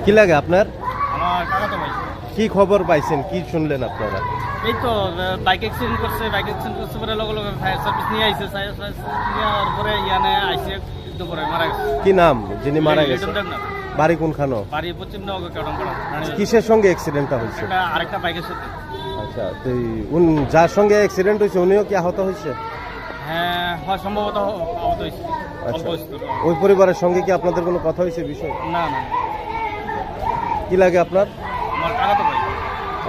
কি লাগে আপনার? আমার কাকাতো ভাই। কি খবর পাইছেন, কি শুনলেন আপনারা? এই তো বাইক অ্যাক্সিডেন্ট করছে পরে লগে লগে ফায়ার সার্ভিস নিয়ে আইছে, ফায়ার সার্ভিস নিয়ে আওয়ার পরে ইয়ানে আইছে দুপুরে মারা গেছে। কি নাম যিনি মারা গেছে? বাড়ি কোনখানে? বাড়ি পশ্চিম নগর কেডমপাড়া। কিসের সঙ্গে অ্যাক্সিডেন্টটা হয়েছে? এটা আরেকটা বাইকের সাথে। আচ্ছা, তো যার সঙ্গে অ্যাক্সিডেন্ট হয়েছে উনিও কি আহত হয়েছে? হ্যাঁ, সম্ভবত আহত হয়েছে। আচ্ছা, ওই পরিবারের সঙ্গে কি আপনাদের কোনো কথা হয়েছে বিষয়? না না। কি লাগে আপনার? আমার কাকাতো ভাই।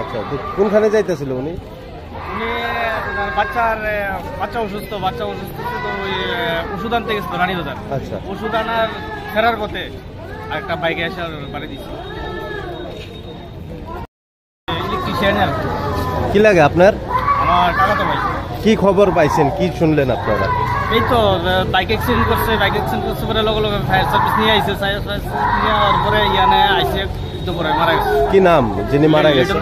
আচ্ছা, তো কোনখানে যাইতেছিল উনি? উনি বাচ্চা অসুস্থ তো ওই ওষুধ আনতে গেছিল রানীবাজার। আচ্ছা, ওষুধ আনার ফেরার পথে একটা বাইকে এসে বাড়ি দিচ্ছে। ইলেকট্রিশিয়ান। কি লাগে আপনার? আমার কাকাতো ভাই। কি খবর পাইছেন, কি শুনলেন আপনারা? এই তো বাইক অ্যাক্সিডেন্ট করছে পরে লগে লগে ফায়ার সার্ভিস নিয়ে আইছে, ফায়ার সার্ভিস নিয়ে আওয়ার পরে ইয়ানে আইছে দুপুরে মারা গেছে। কি নাম যিনি মারা গেছে?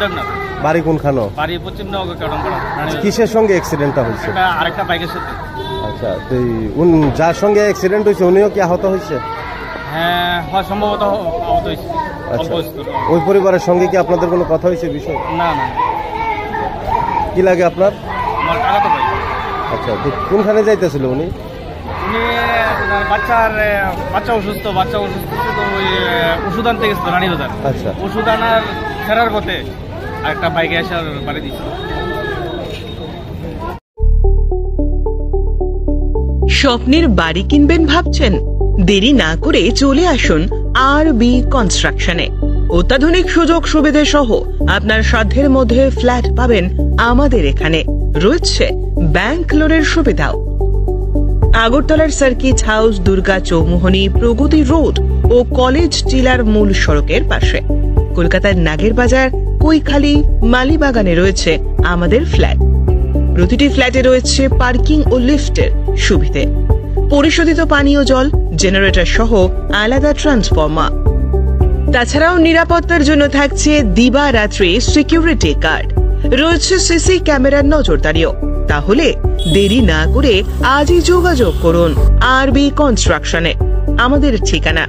বাড়ি কোনখানে? বাড়ি পশ্চিম নগর কেডমপাড়া। কিসের সঙ্গে অ্যাক্সিডেন্টটা হয়েছে? এটা আরেকটা বাইকের সাথে। আচ্ছা, তো যার সঙ্গে অ্যাক্সিডেন্ট হয়েছে উনিও কি আহত হয়েছে? হ্যাঁ, সম্ভবত আহত হয়েছে। আচ্ছা, ওই পরিবারের সঙ্গে কি আপনাদের কোনো কথা হয়েছে বিষয়? না না। কি লাগে আপনার? আমার কাকাতো ভাই। আচ্ছা, তো কোনখানে যাইতেছিল উনি? উনি বাচ্চা অসুস্থ তো ওই ওষুধ আনতে গেছিল রানীবাজার। আচ্ছা, ওষুধ আনার ফেরার পথে একটা বাইকে এসে বাড়ি দিচ্ছে। স্বপ্নের বাড়ি কিনবেন ভাবছেন? দেরি না করে চলে আসুন আরবি কনস্ট্রাকশনে। অত্যাধুনিক সুযোগ সুবিধা সহ আপনার সাধ্যের মধ্যে ফ্ল্যাট পাবেন আমাদের এখানে। রয়েছে ব্যাংক লোনের সুবিধাও। আগরতলার সার্কিট হাউস, দুর্গা চৌমুহনী, প্রগতি রোড ও কলেজ টিলার মূল সড়কের পাশে। কলকাতার নাগের বাজার, কৈখালি, মালিবাগানে রয়েছে আমাদের ফ্ল্যাট। প্রতিটি ফ্ল্যাটে রয়েছে পার্কিং ও লিফটের সুবিধে, পরিশোধিত পানীয় জল, জেনারেটর সহ আলাদা ট্রান্সফরমার। তাছাড়াও নিরাপত্তার জন্য থাকছে দিবারাত্রি সিকিউরিটি গার্ড, রয়েছে সিসি ক্যামেরার নজরদারিও। তাহলে দেরি না করে আজই যোগাযোগ করুন আরবি কনস্ট্রাকশনে। আমাদের ঠিকানা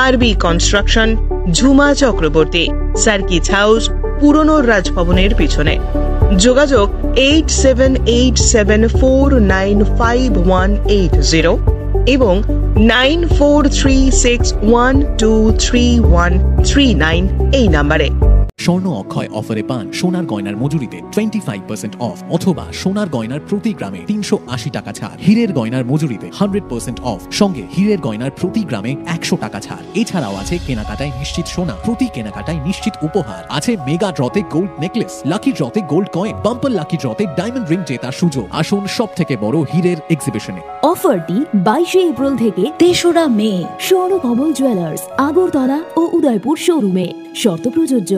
আরবি construction, Jhuma Chakraborty, circuit house, পুরনো রাজভবনের পিছনে। যোগাযোগ 8787495180 এবং 9436123139 এই নাম্বারে। স্বর্ণ অক্ষয় অফারে পান সোনার গয়নার মজুরিতে 25% অফ অথবা সোনার গয়নার প্রতি গ্রামে 380 টাকা ছাড়। হীরের গয়নার মজুরিতে 100% অফ, সঙ্গে হীরের গয়নার প্রতি গ্রামে 100 টাকা ছাড়। এছাড়াও আছে কেনাকাটায় নিশ্চিত সোনা, প্রতি কেনাকাটায় নিশ্চিত উপহার। আছে মেগা ড্রতে গোল্ড নেকলেস, লাকি ড্রতে গোল্ড কয়েন, বাম্পার লাকি ড্রতে ডায়মন্ড রিং জেতার সুযোগ। আসুন সব থেকে বড় হীরের এক্সিবিশনে। অফারটি 22 এপ্রিল থেকে 3রা মে। স্বর্ণকমল জুয়েলার্স, আগরতলা ও উদয়পুর শোরুমে। শর্ত প্রযোজ্য।